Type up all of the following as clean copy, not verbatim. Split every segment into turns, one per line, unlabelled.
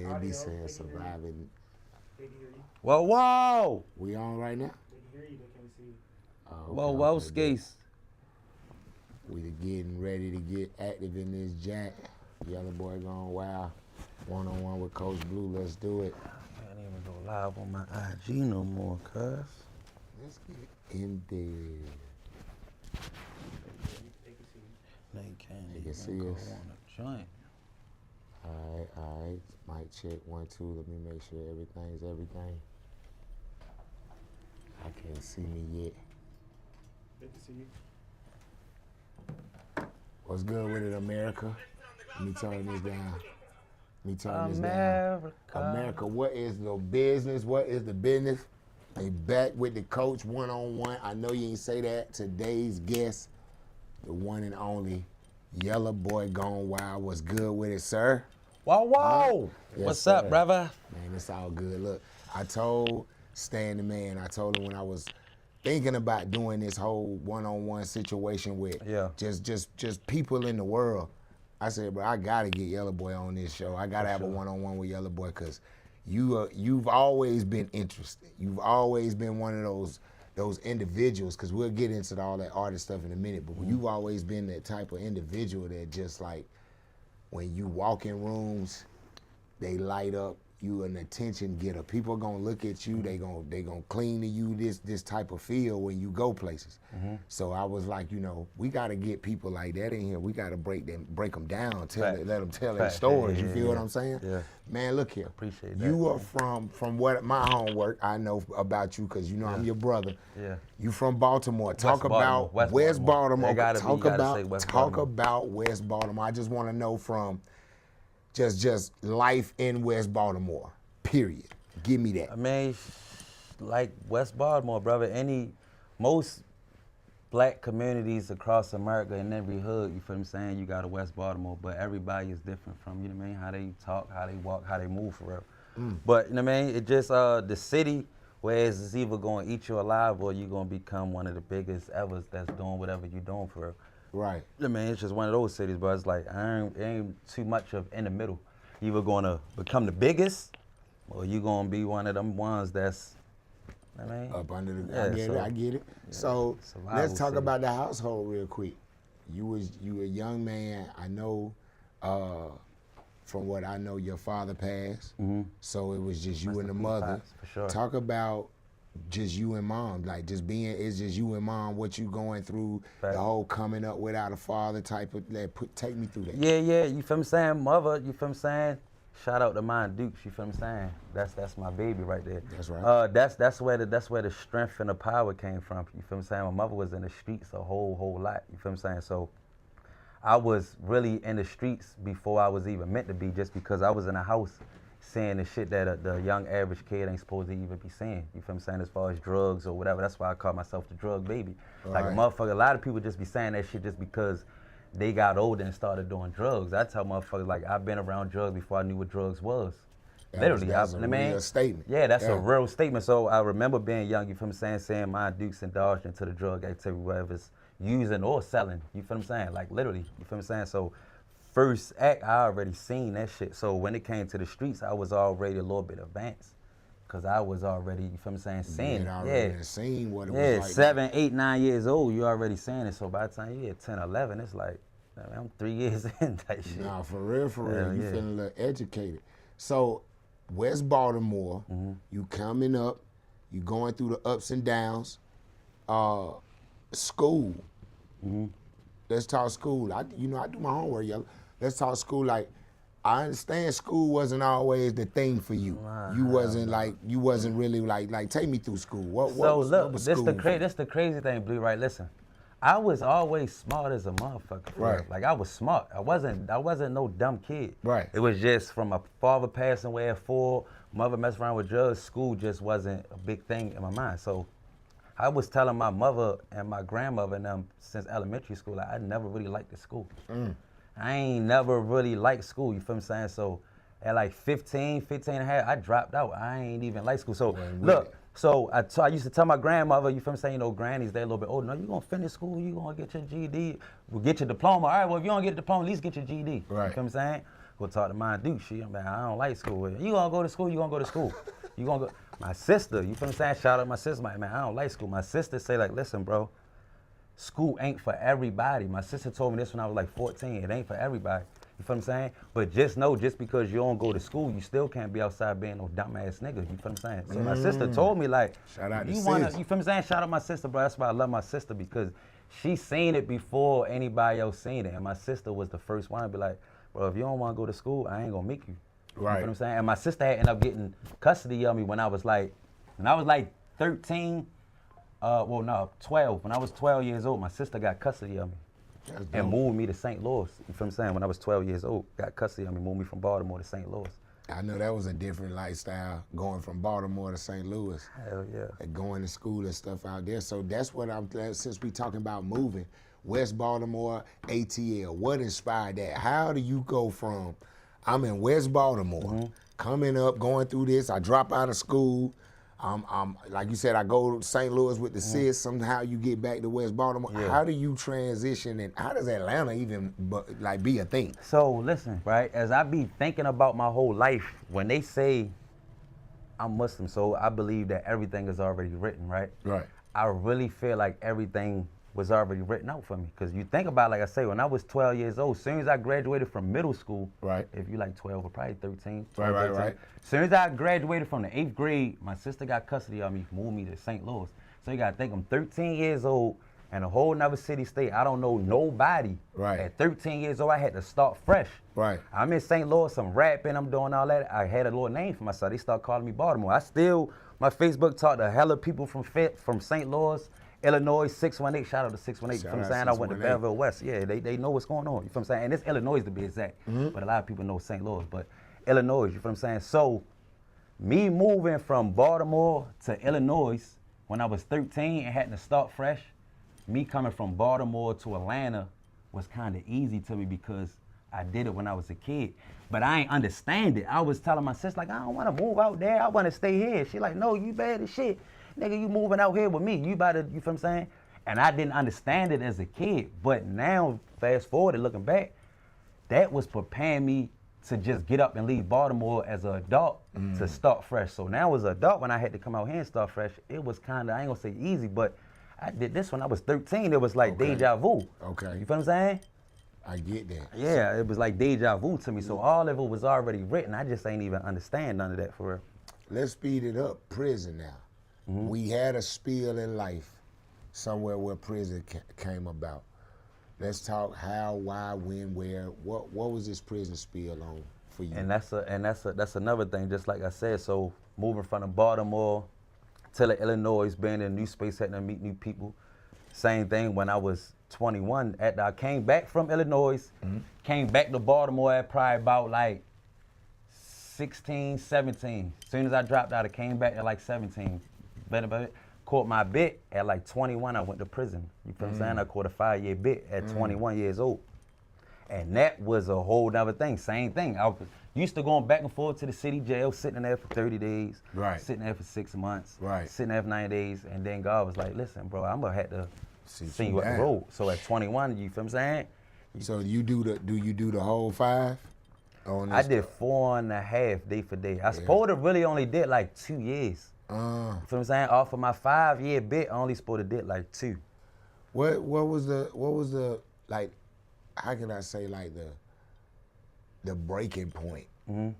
It be saying surviving.
Whoa, whoa!
We on right now?
They can hear you, they can't see you.
Oh,
Whoa, whoa, skis.
We getting ready to get active in this jack. Yellow Boy Gone Wild. One-on-one with Coach Blue. Let's do it.
I can't even go live on my IG no more, cuz.
Let's get in there.
They can see you.
They can't
They
even
can see
go
us.
on a joint.
All right. Mic check 1, 2. Let me make sure everything's everything. I can't see me yet.
They can see you.
What's good with it, America? Let me turn this down.
America.
America, what is the business? What is the business? They back with the coach one-on-one. I know you ain't say that. Today's guest, the one and only Yellow Boy Gone Wild. What's good with it, sir?
Whoa, whoa!
Yes,
What's
sir.
up, brother?
Man, it's all good. Look, I told Stan the man, I told him when I was thinking about doing this whole one-on-one situation with just people in the world, I said, bro, I gotta get Yellow Boy on this show. I gotta have a one-on-one with Yellow Boy because you've always been interested. You've always been one of those individuals, because we'll get into all that artist stuff in a minute, but you've always been that type of individual that just like, when you walk in rooms, they light up. You an attention getter. People gonna look at you. They gonna cling to you. This type of feel when you go places. So I was like, we gotta get people like that in here. We gotta break them down. Let them tell their stories. You feel what I'm saying?
Yeah.
Man, look here.
Appreciate that.
You are from what my homework I know about you, because I'm your brother.
Yeah.
You from Baltimore. Talk
Baltimore.
about West Baltimore. Talk
Baltimore.
about West Baltimore. I just want to know from just life in West Baltimore, period. Give me that.
I mean, like West Baltimore, brother, most black communities across America, in every hood, you feel what I'm saying, you got a West Baltimore, but everybody is different from, you know what I mean, how they talk, how they walk, how they move, for real. But, you know what I mean, it just, the city, whereas it's either going to eat you alive or you're going to become one of the biggest ever that's doing whatever you're doing, for real.
Right.
I mean, it's just one of those cities, but it's like, it ain't too much of in the middle. You either going to become the biggest, or you going to be one of them ones that's, I mean,
up under the, I get it.
Yeah,
so let's talk
city.
about the household real quick. You a young man. I know, from what I know, your father passed. So it was just you and the mother.
For sure.
Talk about just you and mom, like it's just you and mom, what you going through, the whole coming up without a father type of, take me through that.
Yeah, you feel what I'm saying? Mother, you feel what I'm saying? Shout out to mine Dukes, you feel what I'm saying? That's my baby right there.
That's right.
That's where the strength and the power came from. You feel what I'm saying? My mother was in the streets a whole lot. You feel what I'm saying? So I was really in the streets before I was even meant to be, just because I was in a house seeing the shit that the young average kid ain't supposed to even be seeing. You feel what I'm saying? As far as drugs or whatever. That's why I call myself the drug baby. Like a motherfucker, a lot of people just be saying that shit just because they got older and started doing drugs. I tell motherfuckers, like, I've been around drugs before I knew what drugs was. Literally,
that's a real statement.
Yeah, that's a real statement. So I remember being young, you feel what I'm saying my Dukes indulged into the drug activity, whether it's using or selling, you feel what I'm saying? Like, literally, you feel what I'm saying? So first act, I already seen that shit. So when it came to the streets, I was already a little bit advanced, because I was already, you feel what I'm saying, seeing it.
Seen what it was like.
7, 8, 9 years old, you already seeing it. So by the time you get 10, 11, it's like, I'm 3 years in that shit.
Nah, for real. You feeling a little educated. So West Baltimore, you coming up, you going through the ups and downs. School. Let's talk school. I do my homework, Yellow. Let's talk school. Like, I understand school wasn't always the thing for you. You wasn't really like take me through school. What was school?
This the crazy thing, Blue, right? Listen, I was always smart as a motherfucker.
Right.
Like, I was smart. I wasn't no dumb kid.
Right.
It was just from my father passing away at 4, mother messing around with drugs, school just wasn't a big thing in my mind. So I was telling my mother and my grandmother and them since elementary school, like, I never really liked the school. I ain't never really liked school, you feel what I'm saying? So at like 15 and a half, I dropped out. I ain't even like school. So look, so I used to tell my grandmother, you feel what I'm saying, grannies, they're a little bit older. No, you gonna finish school, you gonna get your GED, we'll get your diploma. All right, well, if you don't get a diploma, at least get your GED.
Right.
You feel what I'm saying? Go talk to my dude. I'm like, I don't like school. You gonna go to school? You gonna go to school? You gonna go? My sister, you feel what I'm saying? Shout out to my sister. Like, man, I don't like school. My sister say like, listen, bro, school ain't for everybody. My sister told me this when I was like 14. It ain't for everybody. You feel what I'm saying? But just know, just because you don't go to school, you still can't be outside being no dumbass nigga. You feel what I'm saying? So my sister told me like,
shout out to
you
sis.
feel what I'm saying? Shout out my sister, bro. That's why I love my sister, because she seen it before anybody else seen it. And my sister was the first one to be like, bro, if you don't want to go to school, I ain't gonna make you.
Right.
You know what I'm saying? And my sister had ended up getting custody of me when I was like 13, 12. When I was 12 years old, my sister got custody of me and moved me to St. Louis. You feel what I'm saying? When I was 12 years old, got custody of me, moved me from Baltimore to St. Louis.
I know that was a different lifestyle, going from Baltimore to St. Louis.
Hell yeah.
And going to school and stuff out there. So that's what I'm, since we talking about moving, West Baltimore, ATL, what inspired that? How do you go from, I'm in West Baltimore, coming up, going through this, I drop out of school, like you said, I go to St. Louis with the sis, somehow you get back to West Baltimore. Yeah. How do you transition, and how does Atlanta even like be a thing?
So listen, right, as I be thinking about my whole life, when they say I'm Muslim, so I believe that everything is already written, right?
Right.
I really feel like everything was already written out for me. Because you think about, like I say, when I was 12 years old, as soon as I graduated from middle school,
right?
If you like 12 or probably 13.
12, right.
As soon as I graduated from the 8th grade, my sister got custody of me, moved me to St. Louis. So you gotta think, I'm 13 years old in a whole nother city state. I don't know nobody.
Right.
At 13 years old, I had to start fresh.
Right.
I'm in St. Louis, I'm rapping, I'm doing all that. I had a little name for myself. They start calling me Baltimore. My Facebook talked to hella people from St. Louis, Illinois, 618. Shout out to 618. You feel what I'm saying? I went to Belleville West. Yeah, they know what's going on. You feel what I'm saying? And it's Illinois to be exact. But a lot of people know St. Louis. But Illinois, you feel what I'm saying? So me moving from Baltimore to Illinois when I was 13 and having to start fresh, me coming from Baltimore to Atlanta was kind of easy to me because I did it when I was a kid. But I ain't understand it. I was telling my sister, like, I don't want to move out there. I want to stay here. She like, no, you bad as shit. Nigga, you moving out here with me. You about to, you feel what I'm saying? And I didn't understand it as a kid. But now, fast forward and looking back, that was preparing me to just get up and leave Baltimore as an adult to start fresh. So now as an adult, when I had to come out here and start fresh, it was kind of, I ain't gonna say easy, but I did this when I was 13. It was like deja vu.
Okay.
You feel what I'm saying?
I get that.
Yeah, it was like deja vu to me. So all of it was already written. I just ain't even understand none of that for real.
Let's speed it up. Prison now. We had a spill in life somewhere where prison came about. Let's talk how, why, when, where. What was this prison spill on for you?
And that's another thing. Just like I said, so moving from the Baltimore to the Illinois, being in a new space, having to meet new people. Same thing when I was 21. After I came back from Illinois, came back to Baltimore at probably about like 16, 17. As soon as I dropped out, I came back at like 17. Caught my bit at like 21, I went to prison. You feel what I'm saying? I caught a 5-year bit at 21 years old. And that was a whole nother thing, same thing. I was used to going back and forth to the city jail, sitting there for 30 days, sitting there for 6 months, sitting there for 90 days, and then God was like, listen, bro, I'm gonna have to see you at the road. So at 21, you feel what I'm saying?
So do you do the whole 5?
I did 4.5 day for day. I supposed to really only did like 2 years. You feel what I'm saying? Off of my 5-year bit, I only supposed to did like 2.
What was the like, how can I say, like the breaking point?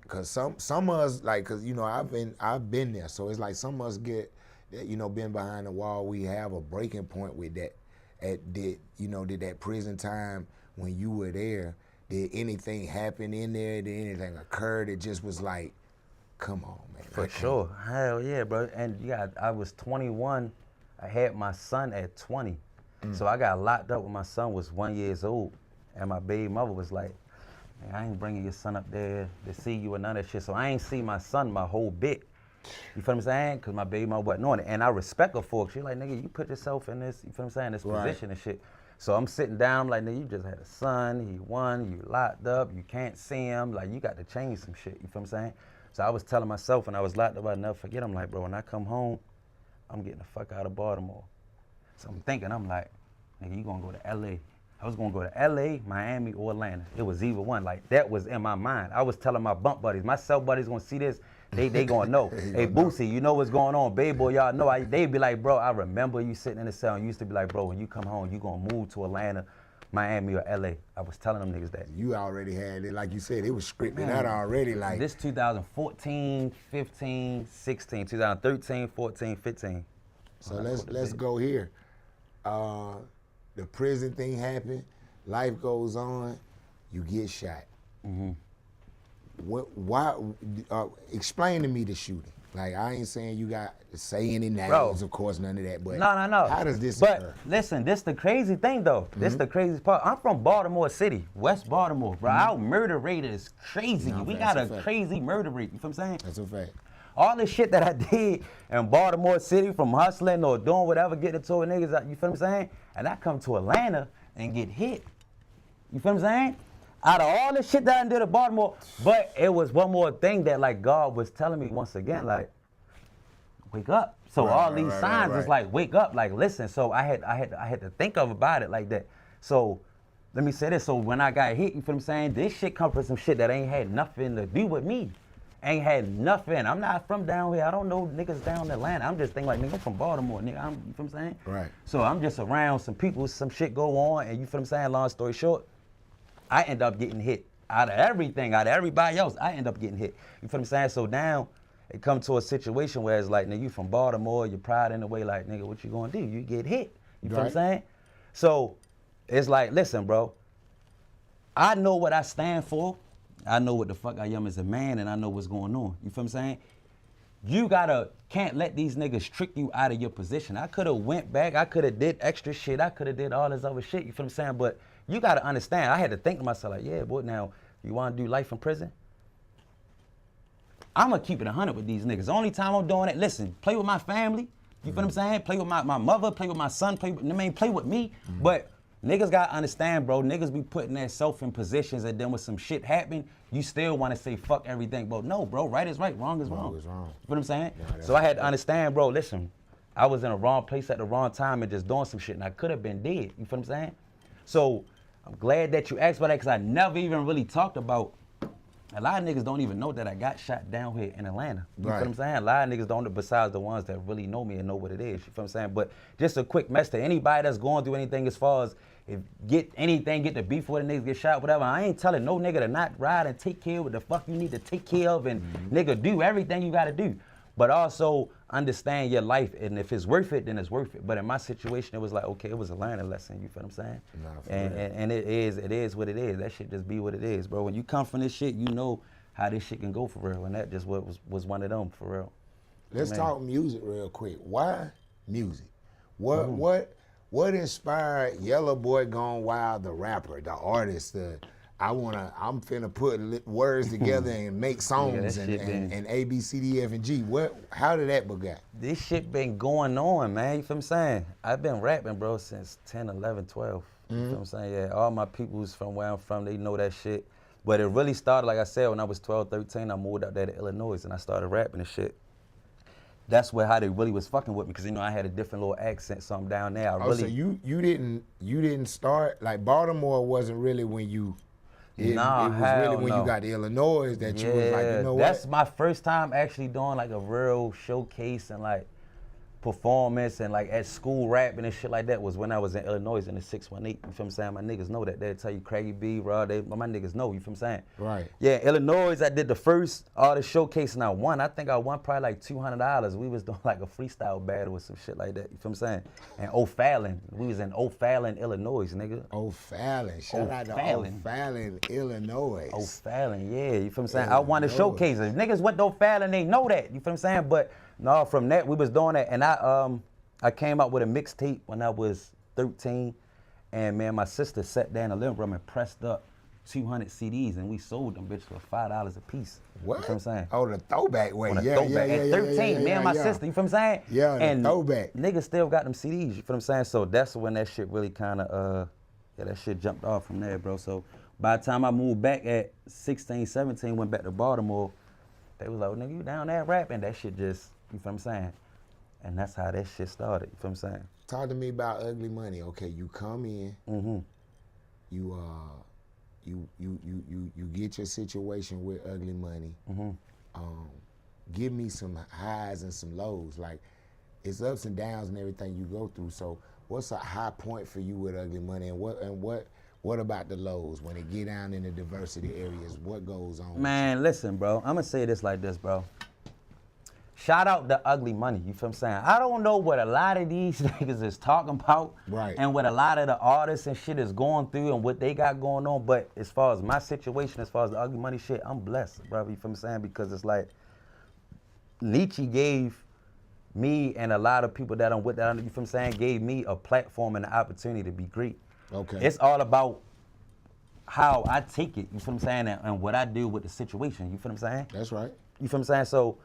Cause some of us, like, cause you know I've been there, so it's like some of us get, you know, been behind the wall. We have a breaking point with that. Did that prison time when you were there? Did anything happen in there? Did anything occur that just was like, come on, man?
For sure, hell yeah, bro. And yeah, I was 21. I had my son at 20, so I got locked up when my son was 1 year old, and my baby mother was like, man, I ain't bringing your son up there to see you and none of that shit. So I ain't see my son my whole bit. You feel what I'm saying? Because my baby mother wasn't on it. And I respect her for it. She like, nigga, you put yourself in this, you feel what I'm saying, this position and shit. So I'm sitting down, I'm like, nigga, you just had a son, he won, you locked up, you can't see him. Like, you got to change some shit, you feel what I'm saying? So I was telling myself when I was locked up, I'd never forget, I'm like, bro, when I come home, I'm getting the fuck out of Baltimore. So I'm thinking, I'm like, nigga, you gonna go to LA. I was gonna go to LA, Miami, or Atlanta. It was either one. Like, that was in my mind. I was telling my bump buddies, my cell buddies gonna see this, they gonna know. Hey, Boosie, you know what's going on? Baby boy, y'all know. They be like, bro, I remember you sitting in the cell and you used to be like, bro, when you come home, you gonna move to Atlanta, Miami, or LA. I was telling them niggas that.
You already had it, like you said, it was scripted out already. Like
this 2014, 15, 16, 2013, 14, 15.
So let's go here. The prison thing happened, life goes on, you get shot.
Mm-hmm.
Why? Explain to me the shooting. Like, I ain't saying you got to say any names, of course, none of that. But
no.
How does this occur?
But listen, this the crazy thing though. This the craziest part. I'm from Baltimore City, West Baltimore, bro. Our murder rate is crazy. We got a crazy murder rate. You feel what I'm saying?
That's a fact.
All this shit that I did in Baltimore City, from hustling or doing whatever, getting to niggas, you feel what I'm saying? And I come to Atlanta and get hit. You feel what I'm saying? Out of all the shit that I did in Baltimore, but it was one more thing that, like, God was telling me once again, like, wake up. So all these signs is like, wake up, like, listen. So I had to think about it like that. So let me say this. So when I got hit, you feel what I'm saying? This shit come from some shit that ain't had nothing to do with me. Ain't had nothing. I'm not from down here. I don't know niggas down in Atlanta. I'm just thinking like, nigga, I'm from Baltimore, nigga. You feel what I'm saying?
Right.
So I'm just around some people, some shit go on, and you feel what I'm saying? Long story short, I end up getting hit. Out of everything, out of everybody else, I end up getting hit. You feel what I'm saying? So now it come to a situation where it's like, nigga, you from Baltimore, you're proud in a way, like, nigga, what you gonna do? You get hit. You feel what I'm saying? So it's like, listen, bro, I know what I stand for. I know what the fuck I am as a man, and I know what's going on. You feel what I'm saying? You can't let these niggas trick you out of your position. I could have went back, I could have did extra shit, I could have did all this other shit, you feel what I'm saying? But you gotta understand, I had to think to myself like, yeah, boy, now, you wanna do life in prison? I'm gonna keep it 100 with these niggas. The only time I'm doing it, listen, play with my family, you feel what I'm saying? Play with my mother, play with my son, play with me, but niggas gotta understand, bro, niggas be putting themselves in positions and then when some shit happen, you still wanna say fuck everything, bro. No, bro, right is right, wrong is wrong.
Wrong is wrong.
You feel what I'm saying?
Yeah,
so I had to understand, bro, listen, I was in the wrong place at the wrong time and just doing some shit and I could have been dead, you feel what I'm saying? So I'm glad that you asked about that because I never even really talked about, a lot of niggas don't even know that I got shot down here in Atlanta. You feel what I'm saying? A lot of niggas don't, besides the ones that really know me and know what it is, you feel what I'm saying? But just a quick message to anybody that's going through anything as far as if get the beef with the niggas, get shot, whatever. I ain't telling no nigga to not ride and take care of what the fuck you need to take care of and nigga do everything you gotta do. But also understand your life, and if it's worth it, then it's worth it. But in my situation, it was like, okay, it was a learning lesson, you feel what I'm saying? And it is what it is. That shit just be what it is, bro. When you come from this shit, you know how this shit can go for real, and that just was one of them for real.
Let's talk music real quick. Why music? What inspired YelloboyGonewild, the rapper, the artist? I'm finna put words together and make songs and A, B, C, D, F, and G. How did that begin?
This shit been going on, man. You feel what I'm saying? I've been rapping, bro, since 10, 11, 12. You feel what I'm saying? Yeah, all my peoples from where I'm from, they know that shit. But it really started, like I said, when I was 12, 13, I moved out there to Illinois and I started rapping and shit. That's how they really was fucking with me, because you know I had a different little accent, something down there.
So you didn't start, like, Baltimore wasn't really when you. It was really when you got to Illinois that you was like, you know what?
That's my first time actually doing like a real showcase and like performance and like at school rapping and shit like that was when I was in Illinois in the 618. You feel what I'm saying? My niggas know that. They'll tell you Craggy B, Rod, my niggas know, you feel what I'm saying?
Right.
Yeah, Illinois, I did the first artist showcase and I won. I think I won probably like $200. We was doing like a freestyle battle with some shit like that, you feel what I'm saying? And O'Fallon, we was in O'Fallon, Illinois, nigga.
O'Fallon, shout out to O'Fallon, Illinois.
O'Fallon, yeah, you feel what I'm saying? I won the showcase. If niggas went to O'Fallon, they know that, you feel what I'm saying? But no, from that, we was doing that, and I came out with a mixtape when I was 13, and man, my sister sat down in the living room and pressed up 200 CDs, and we sold them bitches for $5 a piece.
What?
You know what I'm saying?
Oh, the throwback way.
At 13, me and my sister, you feel what I'm saying?
Yeah,
and
the throwback.
Niggas still got them CDs, you feel what I'm saying? So that's when that shit really kind of, that shit jumped off from there, bro. So by the time I moved back at 16, 17, went back to Baltimore, they was like, oh, nigga, you down there rapping? That shit just, you feel what I'm saying? And that's how that shit started, you feel what I'm saying?
Talk to me about Ugly Money. Okay, you come in, you get your situation with Ugly Money. Give me some highs and some lows. Like, it's ups and downs and everything you go through. So what's a high point for you with Ugly Money, and what about the lows when it get down in the diversity areas? What goes on?
Man, listen, bro. I'm gonna say this like this, bro. Shout out to Ugly Money, you feel what I'm saying? I don't know what a lot of these niggas is talking about,
right,
and what a lot of the artists and shit is going through and what they got going on, but as far as my situation, as far as the Ugly Money shit, I'm blessed, bro, you feel what I'm saying? Because it's like, Nietzsche gave me and a lot of people that I'm with, that you feel what I'm saying, gave me a platform and an opportunity to be great.
Okay.
It's all about how I take it, you feel what I'm saying, and what I do with the situation, you feel what I'm saying?
That's right.
You feel what I'm saying? So,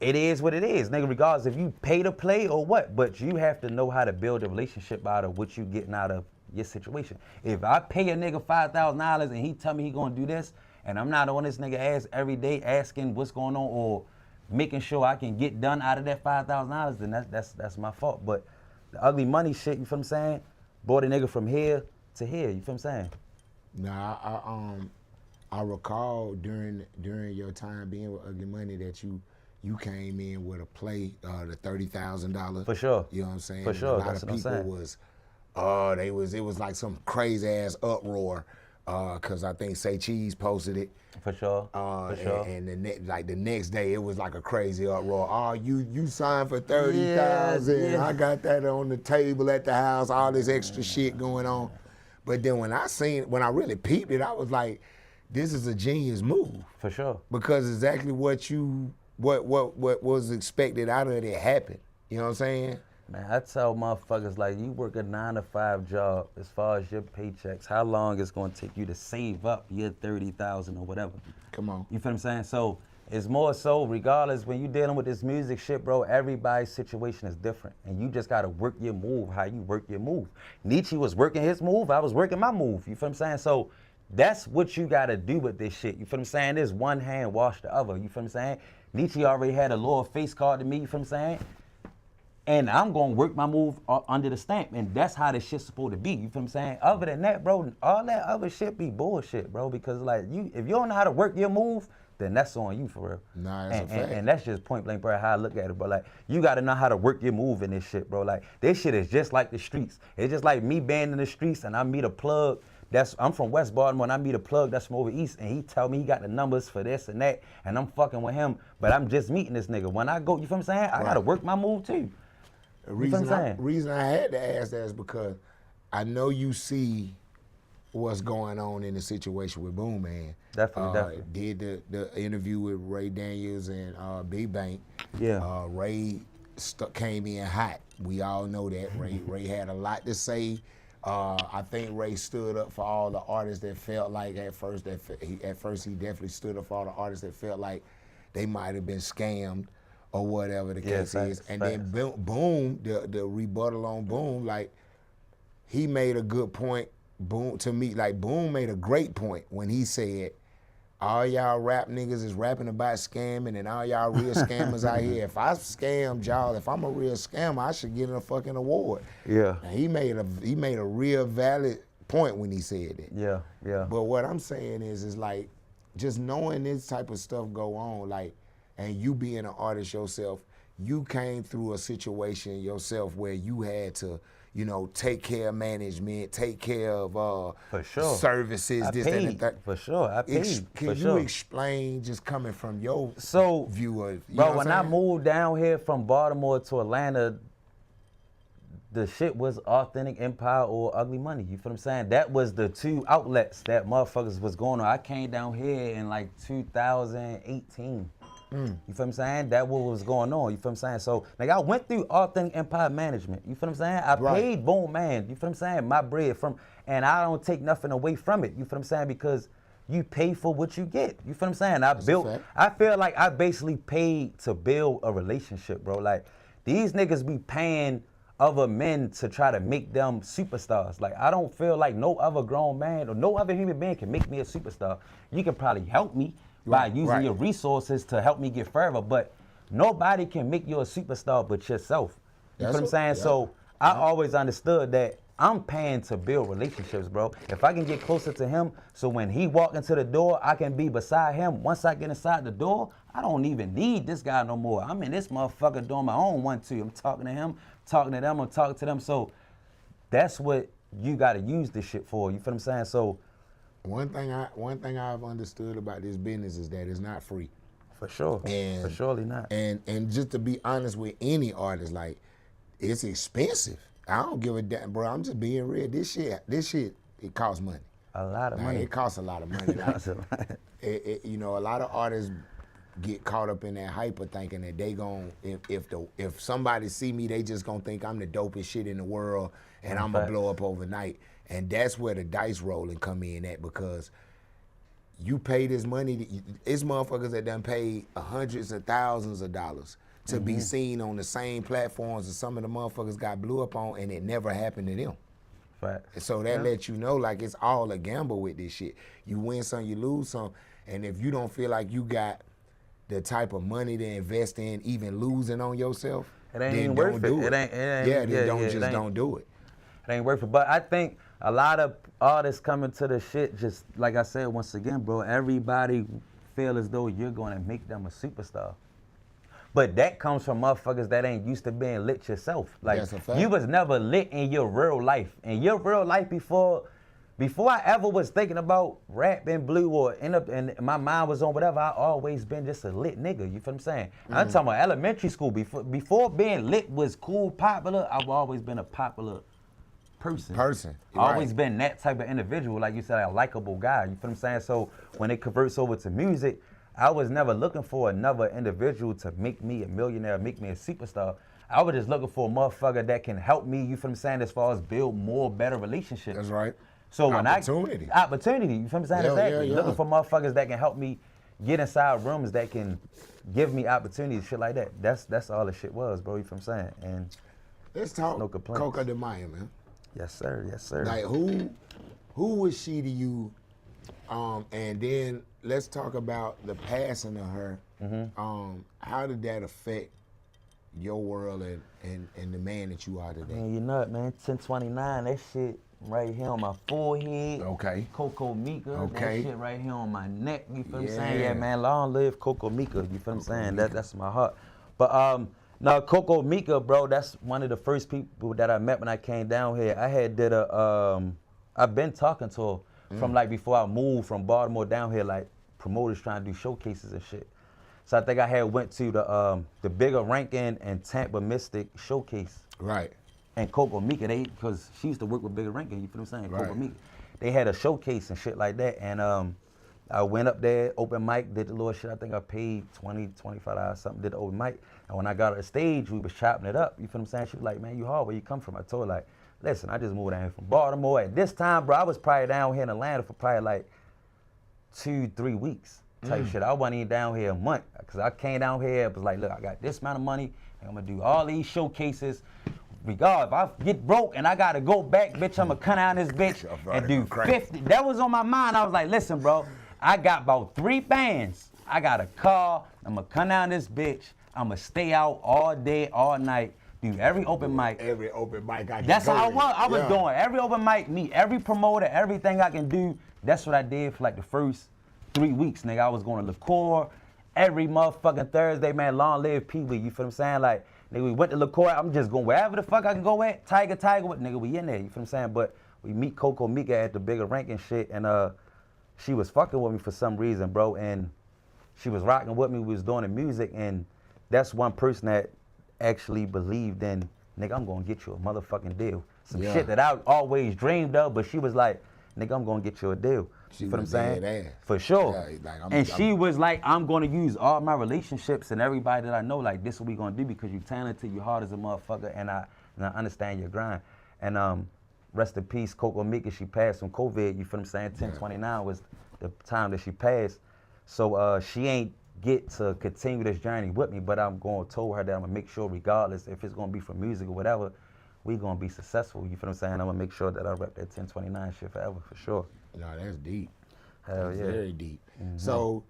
it is what it is, nigga, regardless if you pay to play or what, but you have to know how to build a relationship out of what you getting out of your situation. If I pay a nigga $5,000 and he tell me he gonna do this, and I'm not on this nigga ass every day asking what's going on or making sure I can get done out of that $5,000, then that's my fault. But the Ugly Money shit, you feel what I'm saying, brought a nigga from here to here, you feel what I'm saying?
Nah, I recall during your time being with Ugly Money that you came in with a play, the $30,000.
For sure.
You know what I'm saying?
For sure.
And a lot of people was, it was like some crazy ass uproar, cause I think Say Cheese posted it.
For sure. For sure.
And the next day it was like a crazy uproar. Oh, you signed for 30,000.
Yeah.
I got that on the table at the house. All this extra shit going on. But then when I really peeped it, I was like, this is a genius move.
For sure.
Because exactly what was expected out of it happened. You know what I'm saying?
Man, I tell motherfuckers, like, you work a 9-to-5 job, as far as your paychecks, how long it's gonna take you to save up your 30,000 or whatever?
Come on.
You feel what I'm saying? So it's more so, regardless, when you dealing with this music shit, bro, everybody's situation is different. And you just gotta work your move how you work your move. Nietzsche was working his move, I was working my move. You feel what I'm saying? So that's what you gotta do with this shit. You feel what I'm saying? There's one hand wash the other. You feel what I'm saying? Nietzsche already had a loyal face card to me, you feel what I'm saying? And I'm gonna work my move under the stamp, and that's how this shit's supposed to be, you feel what I'm saying? Other than that, bro, all that other shit be bullshit, bro, because like, if you don't know how to work your move, then that's on you for real.
Nah, that's a fact.
And that's just point blank, bro, how I look at it, bro. Like, you gotta know how to work your move in this shit, bro. Like, this shit is just like the streets. It's just like me being in the streets and I meet a plug. I'm from West Baltimore, and I meet a plug that's from over east, and he tell me he got the numbers for this and that, and I'm fucking with him, but I'm just meeting this nigga. When I go, you feel what I'm saying? I gotta work my move too.
The reason I had to ask that is because I know you see what's going on in the situation with Boom Man.
Definitely.
Did the interview with Ray Daniels and Big Bank.
Yeah.
Ray came in hot. We all know that. Ray had a lot to say. I think Ray stood up for all the artists that felt like at first he definitely stood up for all the artists that felt like they might have been scammed or whatever the case is. And then Boom, the rebuttal on Boom, like, he made a good point. Boom, to me, like, Boom made a great point when he said, all y'all rap niggas is rapping about scamming, and all y'all real scammers out here. If I scammed y'all, if I'm a real scammer, I should get a fucking award.
Yeah.
And he made a real valid point when he said it.
Yeah, yeah.
But what I'm saying is like, just knowing this type of stuff go on, like, and you being an artist yourself, you came through a situation yourself where you had to, you know, take care of management, take care of
for sure.
services,
that, and that. For sure, I paid.
Can you explain, just coming from your view of, you
bro, when I moved down here from Baltimore to Atlanta, the shit was Authentic Empire or Ugly Money. You feel what I'm saying? That was the two outlets that motherfuckers was going on. I came down here in like 2018. You feel what I'm saying? That what was going on. You feel what I'm saying? So, like, I went through Authentic Empire Management. You feel what I'm saying? I paid Boom Man. You feel what I'm saying? My bread and I don't take nothing away from it. You feel what I'm saying? Because you pay for what you get. You feel what I'm saying? I feel like I basically paid to build a relationship, bro. Like, these niggas be paying other men to try to make them superstars. Like, I don't feel like no other grown man or no other human being can make me a superstar. You can probably help me by using your resources to help me get further, but nobody can make you a superstar but yourself. You feel what I'm saying? So I always understood that I'm paying to build relationships, bro. If I can get closer to him, so when he walk into the door, I can be beside him. Once I get inside the door, I don't even need this guy no more. I'm in this motherfucker doing my own 1-2. I'm talking to him, talking to them, I'm talking to them. So that's what you gotta use this shit for. You feel what I'm saying? So
one thing I've understood about this business is that it's not free.
for sure.
And
for surely not.
And just to be honest with any artist, like, it's expensive. I don't give a damn, bro. I'm just being real. This shit, it costs money.
A lot of money.
It costs a lot of money. Like, you know, a lot of artists get caught up in that hyper thinking that they gon' if somebody see me, they just gonna think I'm the dopest shit in the world and I'm gonna blow up overnight. And that's where the dice rolling come in at, because you pay this money. It's motherfuckers that done paid hundreds of thousands of dollars to be seen on the same platforms as some of the motherfuckers got blew up on, and it never happened to them.
Facts.
So that lets you know, like, it's all a gamble with this shit. You win some, you lose some, and if you don't feel like you got the type of money to invest in, even losing on yourself,
it ain't
then
even
don't
worth
do
it.
Don't do it.
It ain't worth it. But I think a lot of artists coming to the shit, just like I said once again, bro, everybody feel as though you're gonna make them a superstar. But that comes from motherfuckers that ain't used to being lit yourself. Like,
That's a fact.
you was never lit in your real life. In your real life before I ever was thinking about rap and Bleu or end up and my mind was on whatever, I always been just a lit nigga. You feel what I'm saying? I'm talking about elementary school. Before being lit was cool, popular, I've always been a popular person. Always been that type of individual, like you said, a likable guy. You feel what I'm saying? So when it converts over to music, I was never looking for another individual to make me a millionaire, make me a superstar. I was just looking for a motherfucker that can help me, you feel what I'm saying, as far as build more, better relationships.
That's right.
So when
Opportunity,
you feel what I'm saying? Exactly.
Yeah.
Looking for motherfuckers that can help me get inside rooms that can give me opportunities, shit like that. That's all the shit was, bro, you feel what I'm saying? And
let's talk
no complaints.
Coca de Maya, man.
Yes, sir. Yes, sir.
Like, who was she to you? And then let's talk about the passing of her. How did that affect your world and the man that you are today?
Man, you know it, man. 1029, that shit right here on my forehead.
Okay.
Coco Mika.
Okay.
That shit right here on my neck. You feel what I'm saying? Yeah, man. Long live Coco Mika. You feel what I'm saying? That's my heart. But now Coco Mika, bro, that's one of the first people that I met when I came down here. I had did I've been talking to her from like before I moved from Baltimore down here, like promoters trying to do showcases and shit. So I think I had went to the Bigger Rankin and Tampa Mystic showcase.
Right.
And Coco Mika, because she used to work with Bigger Rankin, you feel what I'm saying?
Right.
Coco Mika. They had a showcase and shit like that. And I went up there, open mic, did the little shit. I think I paid $20, $25 something, did the open mic. And when I got on the stage, we was chopping it up. You feel what I'm saying? She was like, man, you hard, where you come from? I told her, like, listen, I just moved down here from Baltimore. At this time, bro, I was probably down here in Atlanta for probably like 2-3 weeks type shit. I wasn't even down here a month, because I came down here, it was like, look, I got this amount of money, and I'm gonna do all these showcases. Regard, if I get broke and I gotta go back, bitch, I'm gonna come down this bitch and do 50. That was on my mind. I was like, listen, bro, I got about 3 bands. I got a car. I'm gonna come down this bitch. I'm gonna stay out all day, all night, do every open mic.
Every open mic I can
That's
go
how I
to.
was. I was doing every open mic, meet every promoter, everything I can do. That's what I did for like the first 3 weeks, nigga. I was going to LaCour every motherfucking Thursday, man. Long live Pee-wee, you feel what I'm saying? Like, nigga, we went to LaCour. I'm just going wherever the fuck I can go at. Tiger, nigga, we in there, you feel what I'm saying? But we meet Coco Mika at the Bigger Rankin shit, and she was fucking with me for some reason, bro, and she was rocking with me. We was doing the music, and that's one person that actually believed in, nigga, I'm gonna get you a motherfucking deal. Some shit that I always dreamed of, but she was like, nigga, I'm gonna get you a deal. You feel what I'm saying? For sure. Yeah, like, she was like, I'm gonna use all my relationships and everybody that I know, like, this is what we gonna do because you talented, you hard as a motherfucker, and I understand your grind. And rest in peace, Coco Mika, she passed from COVID, you feel what I'm saying? 10/29 was the time that she passed. So she ain't get to continue this journey with me, but I'm going to tell her that I'm gonna make sure, regardless if it's gonna be for music or whatever, we gonna be successful, you feel what I'm saying? I'm gonna make sure that I rep that 10/29 shit forever, for sure.
No, that's deep.
Hell
that's
yeah.
Very deep. So,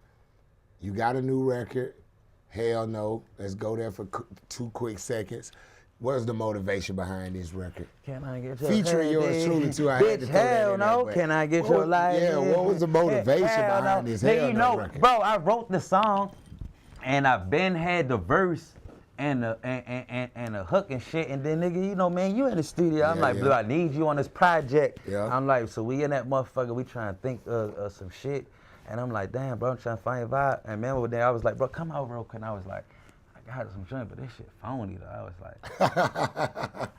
you got a new record. Hell no. Let's go there for 2 quick seconds. What's the motivation behind this record?
Can I get your
Featuring
head
yours
in?
truly too. I had to
Bitch,
throw that
hell
in there,
no.
but
Can I get
what
your
was-
life?
yeah, what was the motivation
Hell
behind
no.
this
Nigga,
Hell
you
No
know,
record?
bro, I wrote the song, and I been had the verse and the and the hook and shit, and then nigga, you know, man, you in the studio. I'm
Yeah,
like,
yeah.
Blue, I need you on this project.
Yeah.
I'm like, so we in that motherfucker, we trying to think of some shit, and I'm like, damn, bro, I'm trying to find a vibe. And man, one day I was like, bro, come out real quick. And I was like, I got some joint, but this shit phony though.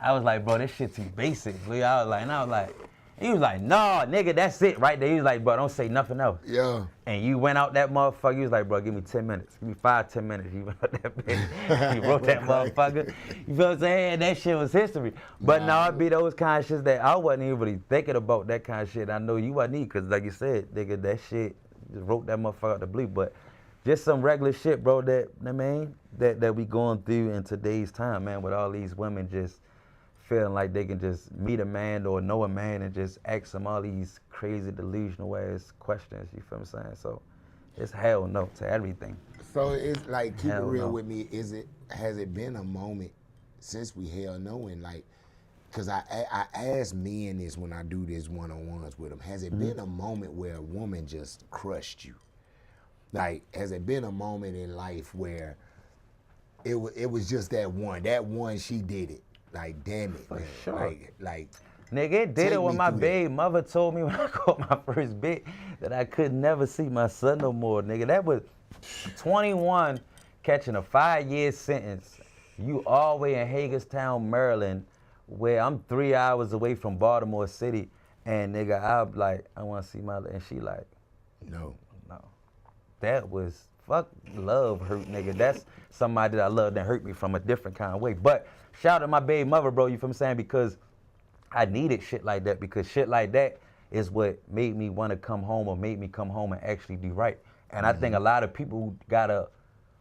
I was like, bro, this shit too basic, Blue. I was like, and I was like. He was like, nah, nigga, that's it right there. He was like, bro, don't say nothing else.
Yeah.
And you went out that motherfucker, you was like, bro, give me 10 minutes. Give me 5-10 minutes. You went out that bitch. You wrote that motherfucker. You feel what I'm saying? That shit was history. But now it be those kind of shit that I wasn't even really thinking about that kind of shit. I know you wasn't either, because like you said, nigga, that shit, just wrote that motherfucker out the blue. But just some regular shit, bro, that we going through in today's time, man, with all these women just feeling like they can just meet a man or know a man and just ask him all these crazy delusional ass questions, you feel what I'm saying? So it's hell no to everything.
So it's like, keep it
Hell
real
no.
with me. Has it been a moment since we hell knowing, like, cause I ask men this when I do this one-on-ones with them. Has it been a moment where a woman just crushed you? Like, has it been a moment in life where it was just that one she did it? Like, damn it, man.
sure.
Like,
Nigga, it did
take
it when
me
my
through
baby mother told me when I caught my first bit that I could never see my son no more, nigga. That was 21 catching a 5-year sentence. You all the way in Hagerstown, Maryland, where I'm 3 hours away from Baltimore City, and nigga, I'm like, I want to see my, and she like,
no.
that was fuck love hurt, nigga. That's somebody that I love that hurt me from a different kind of way. But shout out to my baby mother, bro, you feel what I'm saying? Because I needed shit like that, because shit like that is what made me want to come home, or made me come home and actually do right. And I think a lot of people gotta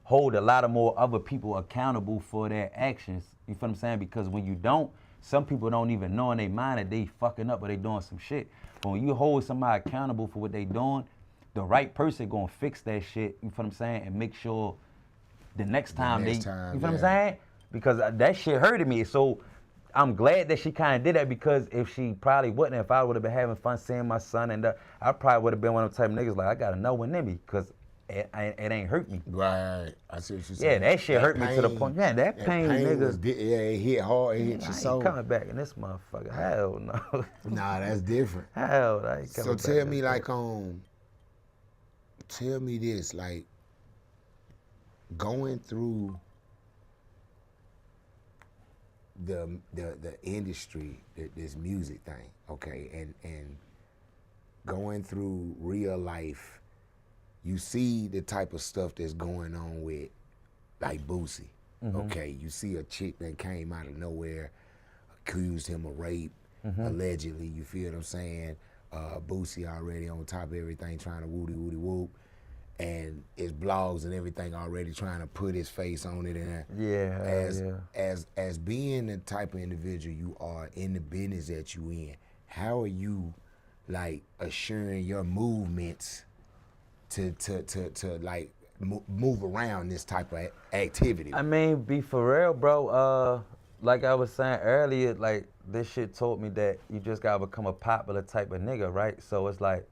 hold a lot of more other people accountable for their actions, you feel what I'm saying? Because when you don't, some people don't even know in their mind that they fucking up or they doing some shit. But when you hold somebody accountable for what they doing, the right person gonna fix that shit, you feel what I'm saying, and make sure the next time you feel what I'm saying? Because that shit hurted me. So I'm glad that she kind of did that, because if she probably wouldn't, if I would have been having fun seeing my son, and I probably would have been one of them type of niggas like, I gotta know when in me, because it ain't hurt me.
Right. I see what you're saying.
Yeah, that shit hurt me to the point. Yeah, that pain, nigga.
It hit hard. It hit your
I
soul.
ain't coming back in this motherfucker. Hell no.
Nah, that's different.
Hell, I ain't coming
So
back
tell
in
me,
this
like, tell me this, like, going through the industry, this music thing, okay, and going through real life, you see the type of stuff that's going on with, like, Boosie, okay? You see a chick that came out of nowhere, accused him of rape, allegedly, you feel what I'm saying? Boosie already on top of everything, trying to woody whoop, and his blogs and everything already trying to put his face on it. And as being the type of individual you are in the business that you in, how are you, like, assuring your movements to like move around this type of activity?
I mean, be for real, bro. Like I was saying earlier, like, this shit taught me that you just gotta become a popular type of nigga, right? So it's like,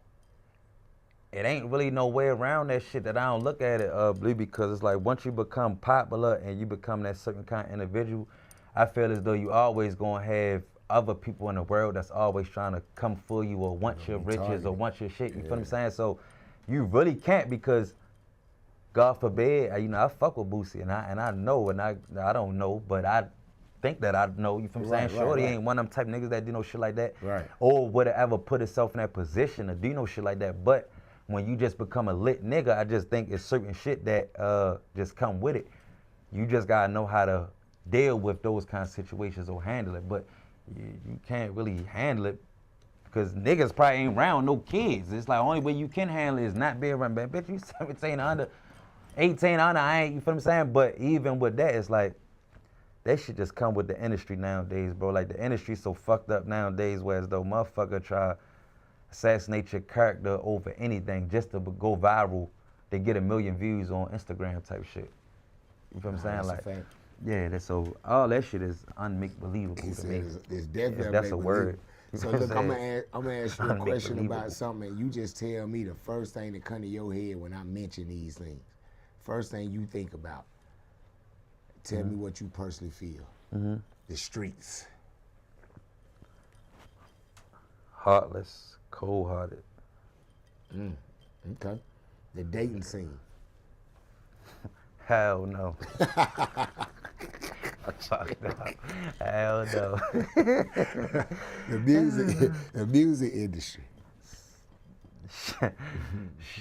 it ain't really no way around that shit that I don't look at it, Blue, because it's like, once you become popular and you become that certain kind of individual, I feel as though you always gonna have other people in the world that's always trying to come for you or want your riches or want your shit, you feel what I'm saying? So you really can't, because God forbid, you know, I fuck with Boosie, and I know, and I don't know, but I think that I know, you feel what I'm saying? Shorty ain't one of them type niggas that do no shit like that, or would have ever put herself in that position to do no shit like that. But when you just become a lit nigga, I just think it's certain shit that just come with it. You just gotta know how to deal with those kind of situations or handle it. But you can't really handle it because niggas probably ain't around no kids. It's like, only way you can handle it is not being around. Bitch, you 17 under, 18 under, I ain't, you feel what I'm saying? But even with that, it's like, that shit just come with the industry nowadays, bro. Like, the industry's so fucked up nowadays, where as though motherfucker try assassinate your character over anything just to go viral, they get 1 million views on Instagram type shit. You feel what I'm saying? Like, Yeah, that's so all that shit is unmake-believable
He
to me.
said it's definitely
If that's a word.
So look, I'm gonna ask you a question
Unbelievable.
about something, and you just tell me the first thing that come to your head when I mention these things. First thing you think about. Tell me what you personally feel. The streets.
Heartless, cold-hearted.
Okay. The dating scene.
Hell no. Fuck no. Hell no.
The music industry.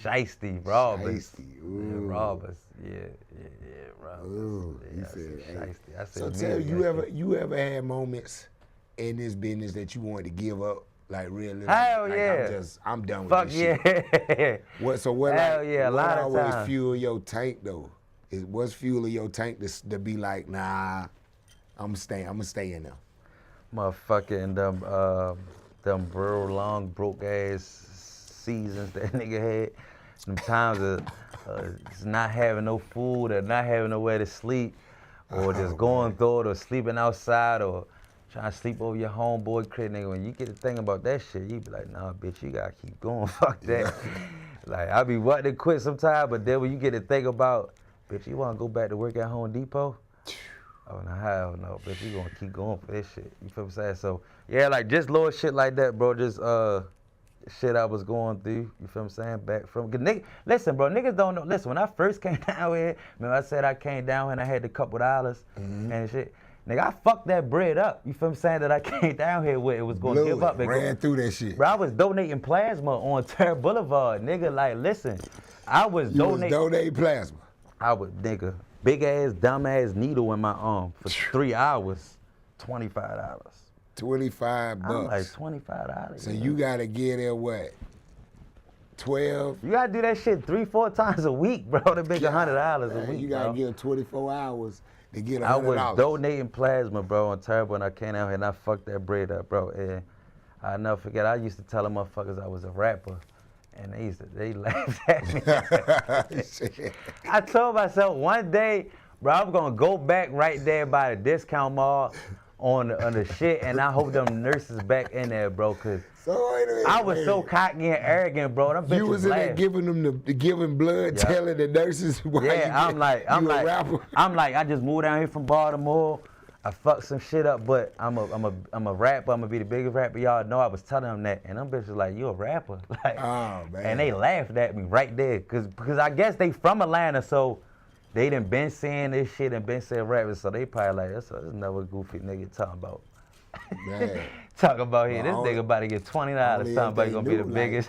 Shiesty, robbers.
Shiesty,
Yeah,
ooh.
robbers. Yeah, robbers.
Ooh,
Yeah,
he
I said
said,
shiesty. I said
So tell
music
me, you ever had moments in this business that you wanted to give up, like really?
Hell
like,
yeah.
I'm done with
Fuck
this
yeah.
shit. What
Hell yeah, a
what
lot of
always
times.
fuel your tank though? What's fueling your tank to be like, nah, I'm gonna stay in there.
Motherfucking them real long broke ass seasons that nigga had. Them times of just not having no food or not having nowhere to sleep, or just going through it or sleeping outside or trying to sleep over your homeboy crib, nigga. When you get to think about that shit, you be like, nah, bitch, you gotta keep going. Fuck that. Like I be wanting to quit sometimes, but then when you get to think about, bitch, you wanna go back to work at Home Depot? Oh, no, hell no, bitch, you gonna keep going for this shit. You feel what I'm saying? So, yeah, like, just little shit like that, bro. Just, shit I was going through, you feel what I'm saying? Back from, cause listen, bro, niggas don't know. Listen, when I first came down here, remember I said I came down here and I had a couple dollars and shit. Nigga, I fucked that bread up, you feel what I'm saying, that I came down here with. It was gonna give up.
Ran through that shit.
Bro, I was donating plasma on Terre Boulevard, nigga. Like, listen, I was
donating plasma.
I would, nigga, big ass, dumb ass needle in my arm for 3 hours, $25.
$25.
I'm like, $25.
So you gotta get there what? 12?
You gotta do that shit 3-4 times a week, bro, to make $100 a week.
You gotta
bro.
give 24 hours to get $100.
I was donating plasma, bro, on Terrible, and I came out here and I fucked that bread up, bro. And I never forget, I used to tell them motherfuckers I was a rapper. And they laughed at me. I told myself one day, bro, I'm gonna go back right there by the discount mall on the shit, and I hope them nurses back in there, bro, cause I was so cocky and arrogant, bro. Them bitches
You was in there
laughed.
giving them giving blood, telling the nurses why
Yeah,
you a rapper.
I'm like, I just moved down here from Baltimore. I fucked some shit up, but I'm a rapper. I'm gonna be the biggest rapper y'all know. I was telling them that, and them bitches like, you a rapper? Like,
oh man.
And they laughed at me right there, because I guess they from Atlanta, so they done been saying this shit and been saying rappers, so they probably like, that's another goofy nigga talking about.
Man.
Talking about here, this
only-
nigga about to get $20. Talking about he gonna be the biggest.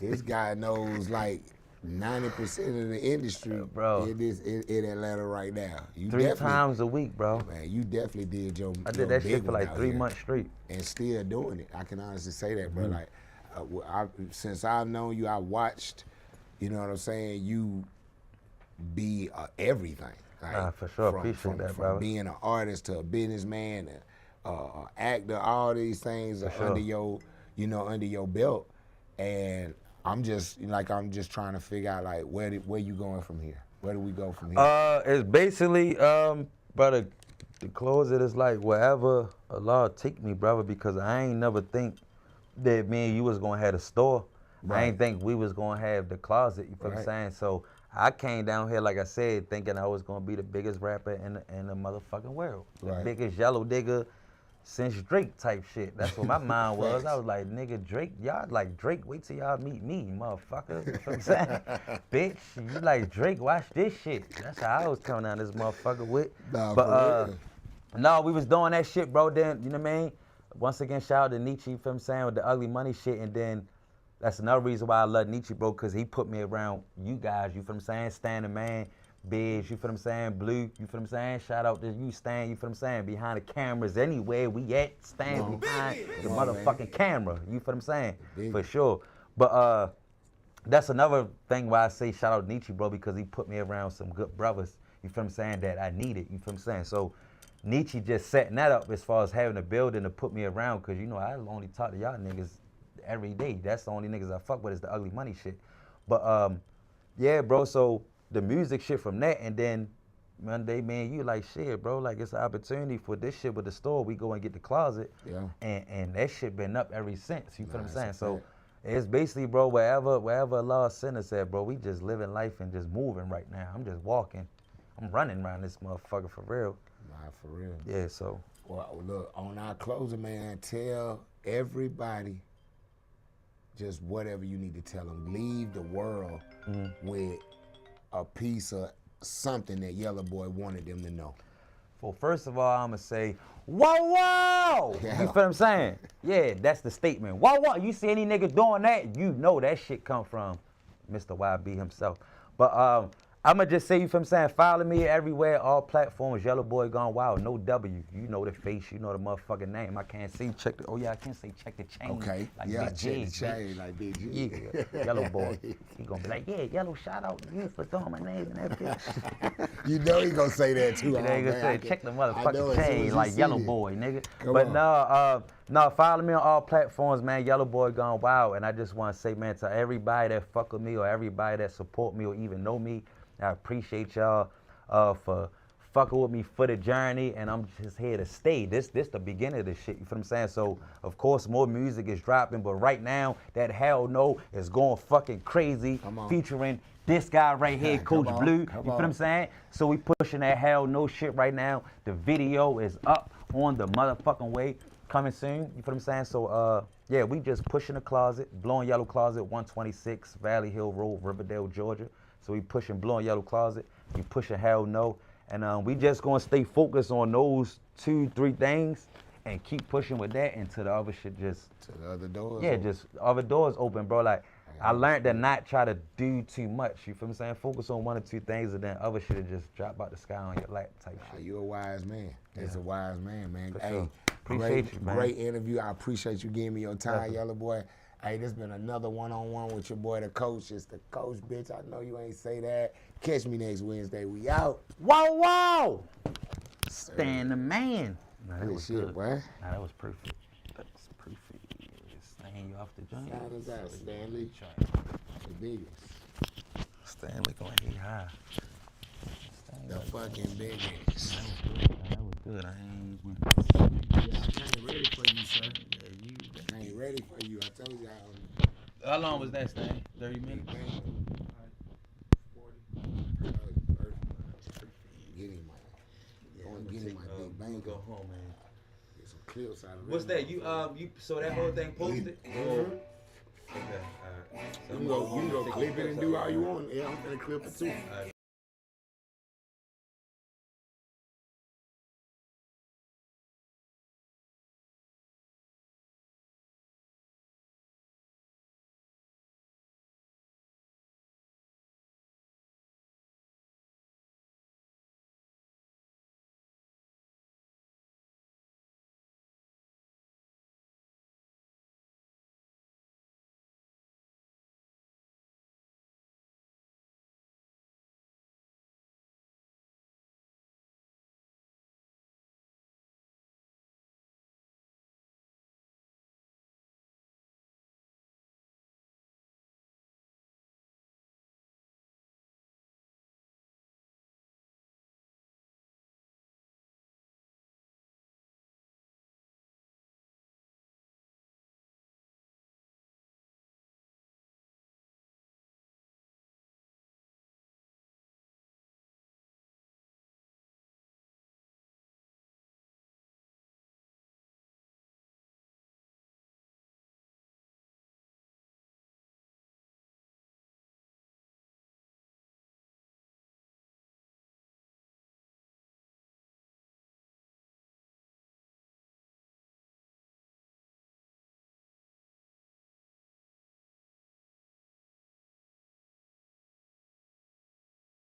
This guy knows like 90% of the industry
Bro.
in Atlanta right now. You
3
definitely-
times a week, bro.
Man, you definitely did your
I did
your
that
big
shit for
one
like
out
3
here.
months straight.
And still doing it. I can honestly say that, bro. Like, since I've known you, I watched, you know what I'm saying, you be everything. Like,
for sure. Appreciate that,
from
brother.
being an artist to a businessman, actor, all these things are
sure.
under your belt. And I'm just trying to figure out like where you going from here? Where do we go from here?
It's basically, brother, to close it is like wherever Allah take me, brother, because I ain't never think that me and you was gonna have a store.
Right.
I ain't think we was gonna have the closet, you feel what I'm saying? So I came down here, like I said, thinking I was gonna be the biggest rapper in the motherfucking world. The
Right.
biggest yellow digger since Drake type shit. That's what my mind was. I was like, nigga, Drake, y'all like Drake, wait till y'all meet me, motherfucker. You know what I'm saying? Bitch, you like Drake, watch this shit. That's how I was coming down this motherfucker with.
Nah,
But
for real.
no, we was doing that shit, bro. Then, you know what I mean? Once again, shout out to Nietzsche, you feel what I'm saying, with the ugly money shit. And then that's another reason why I love Nietzsche, bro, because he put me around you guys, you feel what I'm saying? Stan the Man, Biz, you feel what I'm saying? Bleu, you feel what I'm saying? Shout out to you, Stan, you feel what I'm saying? Behind the cameras, anywhere we at, Stan behind the motherfucking camera, you feel what I'm saying? For sure. But that's another thing why I say shout out to Nietzsche, bro, because he put me around some good brothers, you feel what I'm saying, that I needed, you feel what I'm saying? So Nietzsche just setting that up as far as having a building to put me around, because, you know, I only talk to y'all niggas every day. That's the only niggas I fuck with is the ugly money shit. But yeah, bro, so the music shit from that, and then one day, man, you like, shit, bro, like it's an opportunity for this shit with the store. We go and get the closet.
Yeah.
And that shit been up ever since. You feel what I'm saying?
That's a
So
fact.
it's basically, bro, wherever Allah sent us at, bro, we just living life and just moving right now. I'm just walking. I'm running around this motherfucker for real.
Nah, for real.
Yeah, so.
Well, look, on our closing, man, tell everybody just whatever you need to tell them. Leave the world with a piece of something that Yellow Boy wanted them to know.
Well, first of all, I'm going to say, whoa, whoa!
Yeah.
You feel what I'm saying? Yeah, that's the statement. Whoa, whoa! You see any nigga doing that, you know that shit come from Mr. YB himself. But I'm going to just say, you feel what I'm saying? Follow me everywhere, all platforms, YellowboyGonewild, no W. You know the face, you know the motherfucking name. I can't see, check the, oh yeah, I can say check the chain.
Okay,
like
yeah,
Big
check
G,
the chain like Big G.
Yeah, Yellow Boy. He gonna be like, yeah, Yellow, shout out to you for throwing my name in that bitch.
You know he gonna say that too.
And they gonna say, check the motherfucking chain like Yellow
it.
Boy, nigga.
Come
But
on.
no, follow me on all platforms, man. Yellow Boy Gone Wild. And I just want to say, man, to everybody that fuck with me or everybody that support me or even know me, I appreciate y'all for fucking with me for the journey, and I'm just here to stay. This the beginning of this shit, you feel what I'm saying? So, of course, more music is dropping, but right now, that Hell No is going fucking crazy, featuring this guy right here, Coach Bleu, you feel what I'm saying? So we pushing that Hell No shit right now. The video is up on the motherfucking way, coming soon, you feel what I'm saying? So, yeah, we just pushing the closet, Blue and Yellow Closet, 126 Valley Hill Road, Riverdale, Georgia. So we pushing Blue and Yellow Closet, we pushing Hell No, and we just gonna stay focused on those 2-3 things and keep pushing with that until the other shit just
To the other doors.
yeah, just other doors open, bro. Like I learned to not try to do too much. You feel what I'm saying? Focus on 1 or 2 things, and then other shit will just drop out the sky on your lap type shit.
You a wise man. That's a wise man, man.
For
Hey,
sure. Appreciate you, man.
Great interview. I appreciate you giving me your time, Yellow Boy. Hey, this been another one-on-one with your boy, the coach. It's the coach, bitch. I know you ain't say that. Catch me next Wednesday. We out.
Whoa, whoa! Stand the man. Nah, that was
shit,
good.
boy.
Nah, that was perfect. That was perfect. Stand you off the joint.
Shout us out, Stanley. The biggest.
Stanley going hit high.
The fucking biggest.
That was good. I
ain't ready for you, sir. I ain't ready for you. I told y'all.
How long was that, Stan? 30 minutes?
Get him, man. Get him my big bang.
Go home, man.
Get some clips out of it.
What's that? You so that whole thing posted?
Mm-hmm.
Okay, alright. So
You can go clip it and do all you want. Yeah, I'm gonna clip it too.